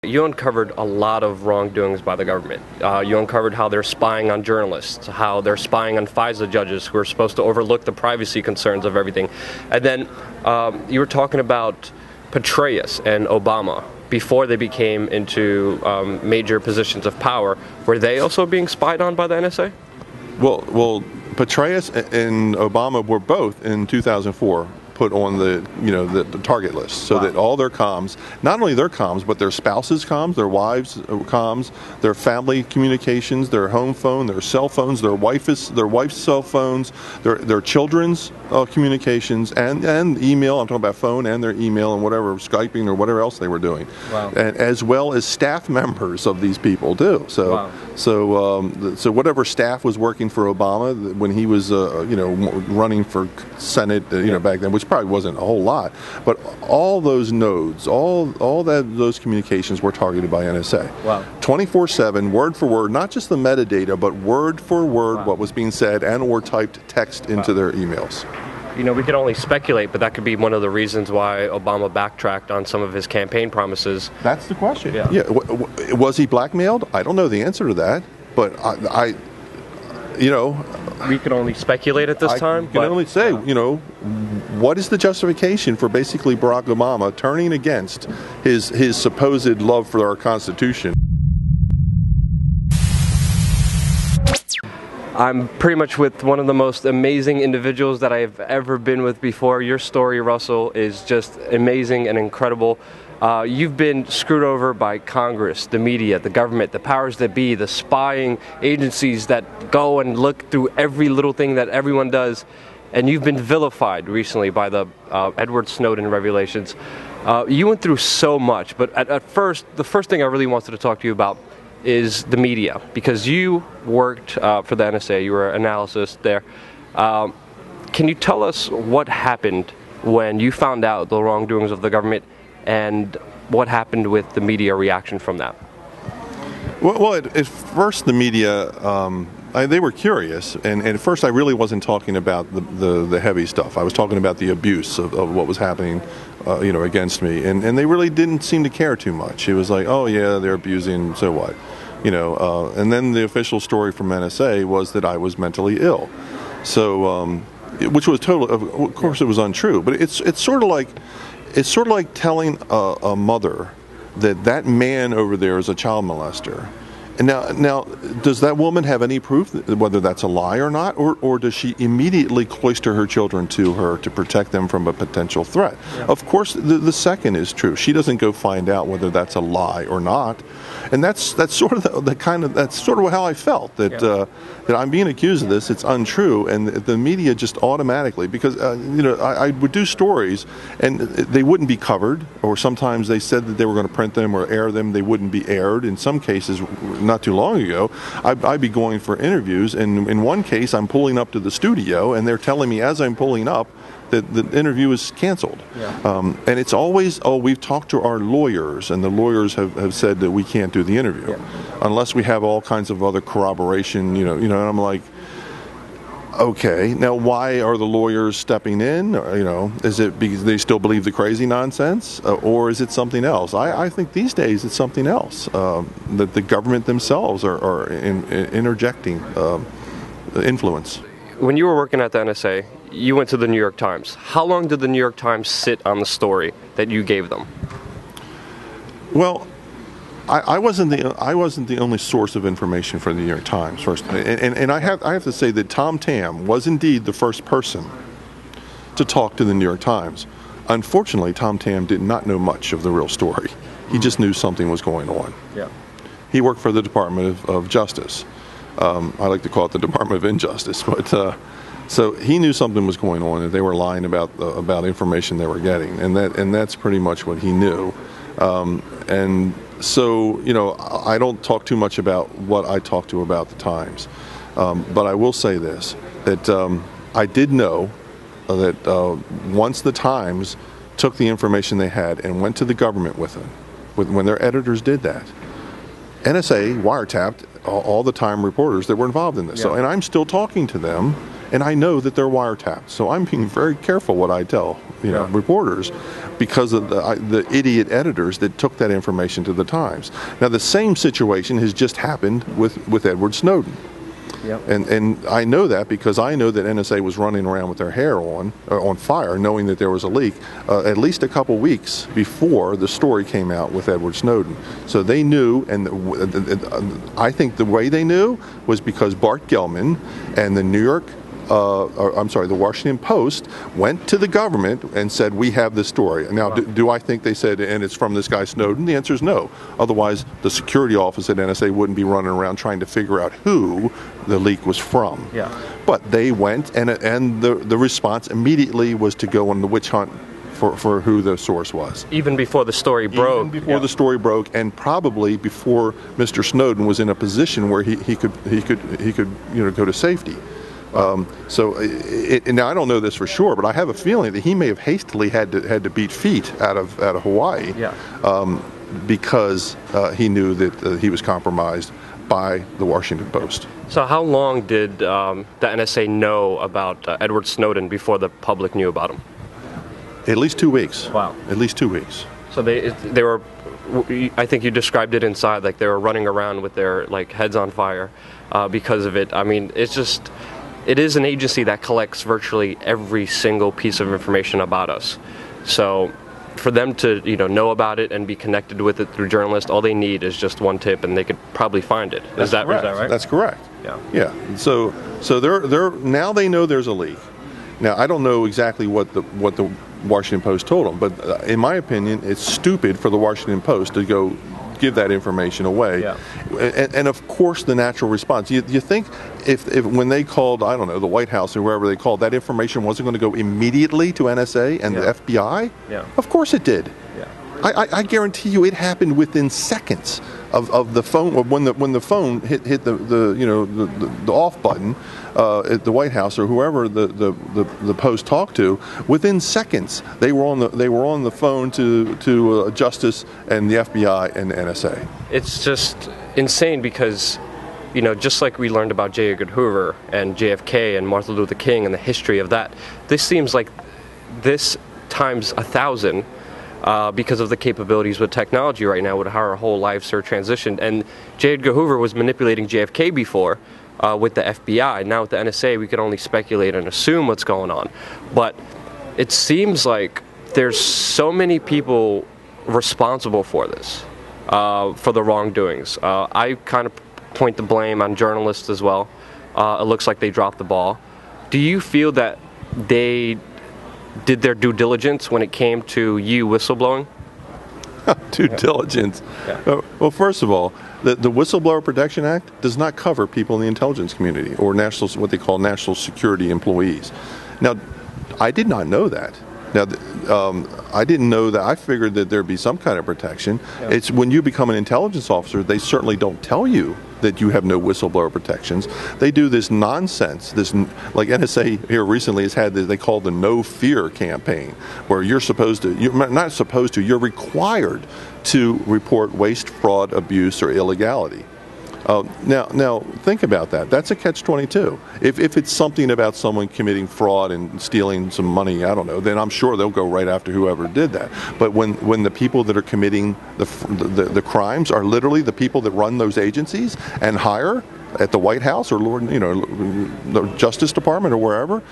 You uncovered a lot of wrongdoings by the government. You uncovered how they're spying on journalists, how they're spying on FISA judges who are supposed to overlook the privacy concerns of everything. And then you were talking about Petraeus and Obama before they became into major positions of power. Were they also being spied on by the NSA? Well, Petraeus and Obama were both in 2004 put on the target list, so that all their comms, not only their comms, but their spouses' comms, their wives' comms, their family communications, their home phone, their cell phones, their wife's cell phones, their children's communications, and email. I'm talking about phone and their email and whatever, Skyping or whatever else they were doing, and as well as staff members of these people too. So, so whatever staff was working for Obama when he was running for Senate, back then, which probably wasn't a whole lot, but all those nodes, those communications were targeted by NSA. 24/7, word for word, not just the metadata, but word for word what was being said and or typed text into their emails. We can only speculate, but that could be one of the reasons why Obama backtracked on some of his campaign promises. That's the question. Yeah. Was he blackmailed? I don't know the answer to that, but we can only speculate at this time. I can only say, what is the justification for basically Barack Obama turning against his supposed love for our Constitution? I'm pretty much with one of the most amazing individuals that I've ever been with before. Your story, Russell, is just amazing and incredible. You've been screwed over by Congress, the media, the government, the powers that be, the spying agencies that go and look through every little thing that everyone does. And you've been vilified recently by the Edward Snowden revelations. You went through so much, but at first, the first thing I really wanted to talk to you about is the media, because you worked for the NSA, you were an analyst there. Can you tell us what happened when you found out the wrongdoings of the government, and what happened with the media reaction from that? Well, at first the media, they were curious, and at first I really wasn't talking about the heavy stuff. I was talking about the abuse of what was happening, against me, and they really didn't seem to care too much. It was like, oh yeah, they're abusing, so what? And then the official story from NSA was that I was mentally ill. So, which was of course, it was untrue. But it's sort of like telling a mother that man over there is a child molester. And now, does that woman have any proof whether that's a lie or not, or does she immediately cloister her children to her to protect them from a potential threat? Yeah. Of course, the second is true. She doesn't go find out whether that's a lie or not, and that's sort of that's sort of how I felt that I'm being accused of this. It's untrue, and the media just automatically, because I would do stories and they wouldn't be covered, or sometimes they said that they were going to print them or air them. They wouldn't be aired. In some cases, not too long ago, I'd be going for interviews, and in one case I'm pulling up to the studio and they're telling me as I'm pulling up that the interview is canceled. And it's always, we've talked to our lawyers, and the lawyers have said that we can't do the interview unless we have all kinds of other corroboration, and I'm like, okay, now why are the lawyers stepping in? Is it because they still believe the crazy nonsense, or is it something else? I think these days it's something else, that the government themselves are interjecting influence. When you were working at the NSA, you went to the New York Times. How long did the New York Times sit on the story that you gave them? Well, I wasn't the only source of information for the New York Times first, and I have to say that Tom Tam was indeed the first person to talk to the New York Times. Unfortunately, Tom Tam did not know much of the real story. He just knew something was going on. He worked for the Department of Justice. I like to call it the Department of Injustice, but so he knew something was going on, and they were lying about information they were getting, and that's pretty much what he knew. And so, I don't talk too much about what I talk to about the Times, but I will say this, that I did know that once the Times took the information they had and went to the government with it, when their editors did that, NSA wiretapped all the Time reporters that were involved in this. So, and I'm still talking to them, and I know that they're wiretapped. So I'm being very careful what I tell reporters, because of the idiot editors that took that information to the Times. Now the same situation has just happened with Edward Snowden. Yep. And I know that because I know that NSA was running around with their hair on fire, knowing that there was a leak at least a couple weeks before the story came out with Edward Snowden. So they knew, and I think the way they knew was because Bart Gellman and the the Washington Post went to the government and said, we have this story. Now, do I think they said, and it's from this guy Snowden? The answer is no. Otherwise, the security office at NSA wouldn't be running around trying to figure out who the leak was from. Yeah. But they went, and the response immediately was to go on the witch hunt for who the source was. Even before the story broke. Even before the story broke, and probably before Mr. Snowden was in a position where he could go to safety. Now I don't know this for sure, but I have a feeling that he may have hastily had to beat feet out of Hawaii, because he knew that he was compromised by the Washington Post. So how long did the NSA know about Edward Snowden before the public knew about him? At least 2 weeks. Wow. At least 2 weeks. So they were, I think you described it inside, like they were running around with their heads on fire because of it. I mean, it is an agency that collects virtually every single piece of information about us. So for them to know about it and be connected with it through journalists, all they need is just one tip, and they could probably find it. Is that right? That's correct. Yeah. Yeah. So they're now they know there's a leak. Now I don't know exactly what the Washington Post told them, but in my opinion, it's stupid for the Washington Post to go give that information away. Yeah. And of course the natural response, you think if when they called, I don't know, the White House or wherever they called, that information wasn't going to go immediately to NSA and the FBI? Yeah. Of course it did. Yeah. I guarantee you it happened within seconds of the phone, when the phone hit the off button at the White House or whoever the Post talked to. Within seconds they were on the phone to Justice and the FBI and the NSA. It's just insane because just like we learned about J. Edgar Hoover and JFK and Martin Luther King and the history of that, this seems like this times 1,000. Because of the capabilities with technology right now, with how our whole lives are transitioned. And J. Edgar Hoover was manipulating JFK before with the FBI. Now with the NSA, we can only speculate and assume what's going on. But it seems like there's so many people responsible for this, for the wrongdoings. I kind of point the blame on journalists as well. It looks like they dropped the ball. Do you feel that they did their due diligence when it came to you whistleblowing? Due diligence? Yeah. Well, first of all, the Whistleblower Protection Act does not cover people in the intelligence community or what they call national security employees. Now, I did not know that. Now, I didn't know that. I figured that there'd be some kind of protection. Yeah. It's when you become an intelligence officer, they certainly don't tell you that you have no whistleblower protections. They do this nonsense. Like NSA here recently has had they call the No Fear campaign, where you're required to report waste, fraud, abuse, or illegality. Now think about that. That's a catch-22. If it's something about someone committing fraud and stealing some money, I don't know, then I'm sure they'll go right after whoever did that. But when the people that are committing the crimes are literally the people that run those agencies and hire at the White House or the Justice Department or wherever,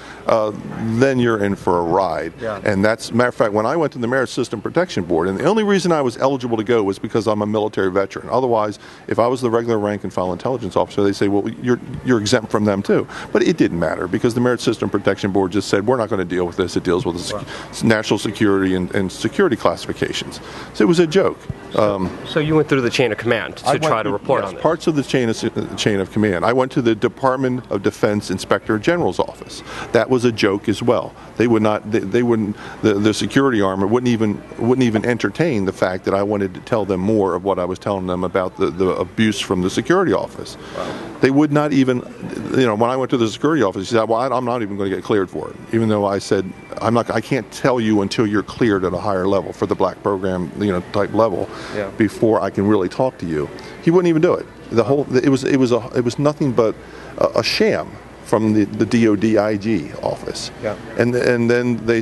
then you're in for a ride. Yeah. And that's, matter of fact, when I went to the Merit System Protection Board, and the only reason I was eligible to go was because I'm a military veteran. Otherwise, if I was the regular rank and file intelligence officer, they say, well, you're exempt from them too. But it didn't matter because the Merit System Protection Board just said, we're not going to deal with this. It deals with national security and security classifications. So it was a joke. So you went through the chain of command to try to report on this? Parts of the chain of command. I went to the Department of Defense Inspector General's office. That was a joke as well. They would not. They wouldn't. The security arm wouldn't even entertain the fact that I wanted to tell them more of what I was telling them about the abuse from the security office. Wow. They would not even. When I went to the security office, he said, "Well, I'm not even going to get cleared for it," even though I said, I can't tell you until you're cleared at a higher level for the black program, type level, before I can really talk to you. He wouldn't even do it. It was nothing but a sham from the DOD IG office. Yeah. And then they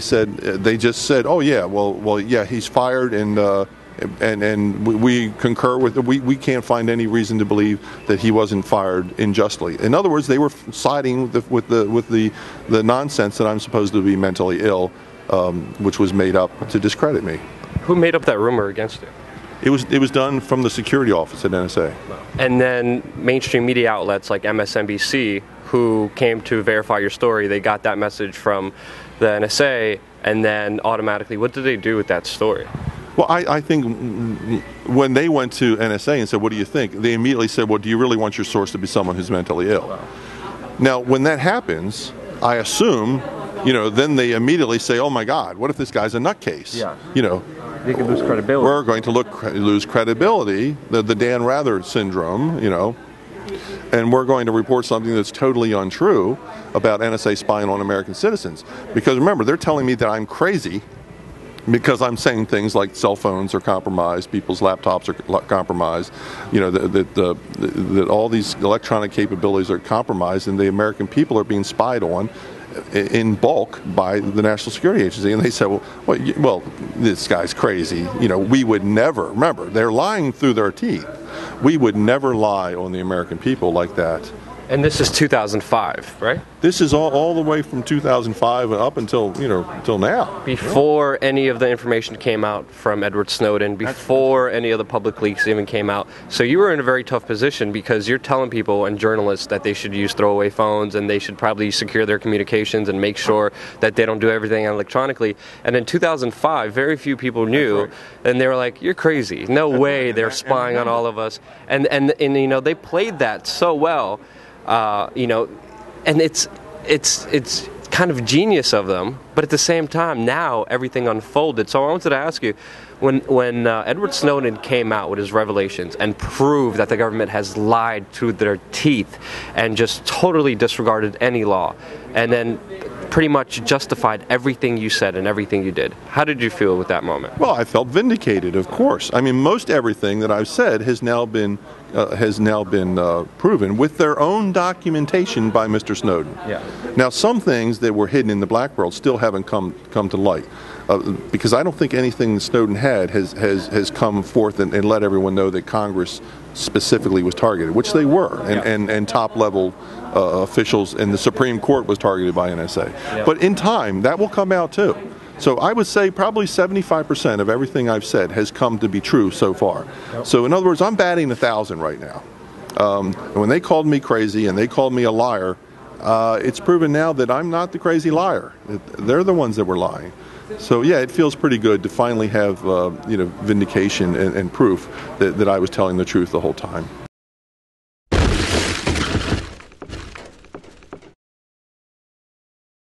just said, oh yeah, well yeah, he's fired, and we concur with it. We can't find any reason to believe that he wasn't fired unjustly. In other words, they were siding with the nonsense that I'm supposed to be mentally ill, which was made up to discredit me. Who made up that rumor against you? It was done from the security office at NSA. And then mainstream media outlets like MSNBC, who came to verify your story, they got that message from the NSA, and then automatically, what did they do with that story? Well, I think when they went to NSA and said, what do you think? They immediately said, well, do you really want your source to be someone who's mentally ill? Wow. Now, when that happens, I assume, then they immediately say, oh my God, what if this guy's a nutcase? Yeah. They could lose credibility. We're going to lose credibility, the Dan Rather syndrome, and we're going to report something that's totally untrue about NSA spying on American citizens. Because remember, they're telling me that I'm crazy because I'm saying things like cell phones are compromised, people's laptops are compromised, that all these electronic capabilities are compromised, and the American people are being spied on in bulk by the National Security Agency. And they said, well, this guy's crazy. We would never, remember, they're lying through their teeth. We would never lie on the American people like that. And this is 2005, right? This is all the way from 2005 up until now. Before any of the information came out from Edward Snowden, before any of the public leaks even came out. So you were in a very tough position because you're telling people and journalists that they should use throwaway phones and they should probably secure their communications and make sure that they don't do everything electronically. And in 2005, very few people knew, and they were like, "You're crazy! No way! They're spying on all of us." And they played that so well. And it's kind of genius of them, but at the same time, now everything unfolded. So I wanted to ask you, when Edward Snowden came out with his revelations and proved that the government has lied through their teeth and just totally disregarded any law, and then pretty much justified everything you said and everything you did, how did you feel with that moment? Well, I felt vindicated, of course. I mean, most everything that I've said has now been proven with their own documentation by Mr. Snowden. Yeah. Now, some things that were hidden in the black world still haven't come to light, because I don't think anything Snowden had has come forth and let everyone know that Congress specifically was targeted, which they were, and top level officials, and the Supreme Court was targeted by NSA. Yeah. But in time, that will come out too. So I would say probably 75% of everything I've said has come to be true so far. Yep. So in other words, I'm batting 1,000 right now. And when they called me crazy and they called me a liar, it's proven now that I'm not the crazy liar. They're the ones that were lying. So yeah, it feels pretty good to finally have vindication and proof that I was telling the truth the whole time.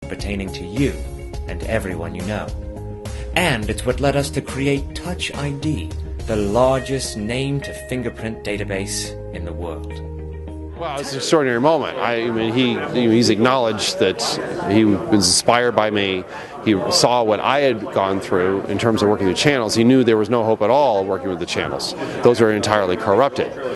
Pertaining to you and everyone you know. And it's what led us to create Touch ID, the largest name-to-fingerprint database in the world. Well, it's an extraordinary moment. I mean, he's acknowledged that he was inspired by me. He saw what I had gone through in terms of working with channels. He knew there was no hope at all of working with the channels. Those are entirely corrupted.